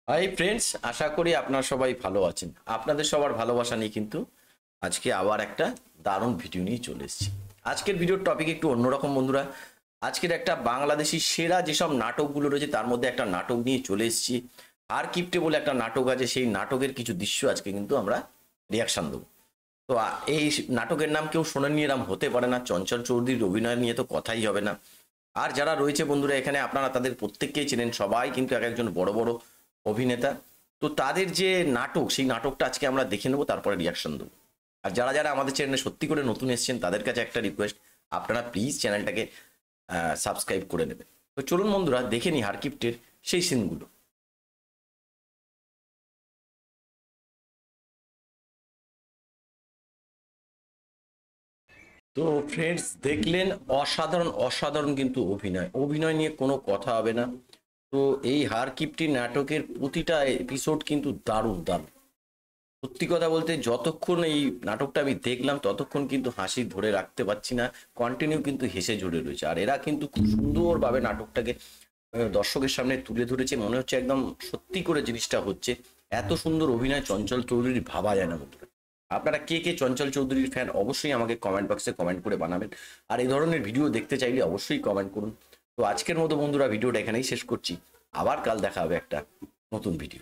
Hi friends, আশা করি আপনারা সবাই ভালো আছেন। আপনাদের সবার ভালোবাসা নিয়ে কিন্তু আজকে আবার একটা দারুণ ভিডিও নিয়ে চলে এসেছি। আজকের ভিডিওর টপিক একটু অন্যরকম বন্ধুরা। আজকের একটা বাংলাদেশি সেরা যেসব নাটকগুলো রয়েছে তার মধ্যে একটা নাটক নিয়ে চলে এসেছি। আর কিপ্টে বলে একটা নাটক আছে, সেই নাটকের কিছু দৃশ্য আজকে কিন্তু আমরা রিয়াকশন দেবো। তো এই নাটকের নাম কেউ শোনেননি এরম হতে পারে না। চঞ্চল চৌধুরীর অভিনয় নিয়ে তো কথাই হবে না। আর যারা রয়েছে বন্ধুরা এখানে, আপনারা তাদের প্রত্যেককেই চেনেন, সবাই কিন্তু এক একজন বড় বড় অভিনেতা। তো তাদের যে নাটক, সেই নাটকটা আজকে আমরা দেখে নেবো, তারপরে রিয়াকশন দেবো। আর যারা যারা আমাদের চ্যানেলে সত্যি করে নতুন এসেছেন তাদের কাছে একটা রিকোয়েস্ট, আপনারা প্লিজ চ্যানেলটাকে সাবস্ক্রাইব করে নেবেন। তো চলুন বন্ধুরা দেখে নিই হারকিপ্টের সেই সিনগুলো। তো ফ্রেন্ডস, দেখলেন অসাধারণ অসাধারণ কিন্তু অভিনয় অভিনয় নিয়ে কোনো কথা হবে না। তো এই হারকিপ্টি নাটকের প্রতিটা এপিসোড কিন্তু দারুণ দারুণ। সত্যি কথা বলতে যতক্ষণ এই নাটকটা আমি দেখলাম ততক্ষণ কিন্তু হাসি ধরে রাখতে পারছি না। কন্টিনিউ কিন্তু হেসে জুড়ে রয়েছে। আর এরা কিন্তু খুব সুন্দরভাবে নাটকটাকে দর্শকের সামনে তুলে ধরেছে। মনে হচ্ছে একদম সত্যি করে জিনিসটা হচ্ছে। এত সুন্দর অভিনয় চঞ্চল চৌধুরীর ভাবা যায় না বন্ধুরা। আপনারা কে কে চঞ্চল চৌধুরীর ফ্যান অবশ্যই আমাকে কমেন্ট বক্সে কমেন্ট করে বানাবেন। আর এই ধরনের ভিডিও দেখতে চাইলে অবশ্যই কমেন্ট করুন। তো আজকের মতো বন্ধুরা ভিডিওটা এখানেই শেষ করছি। আবার কাল দেখা হবে একটা নতুন ভিডিও।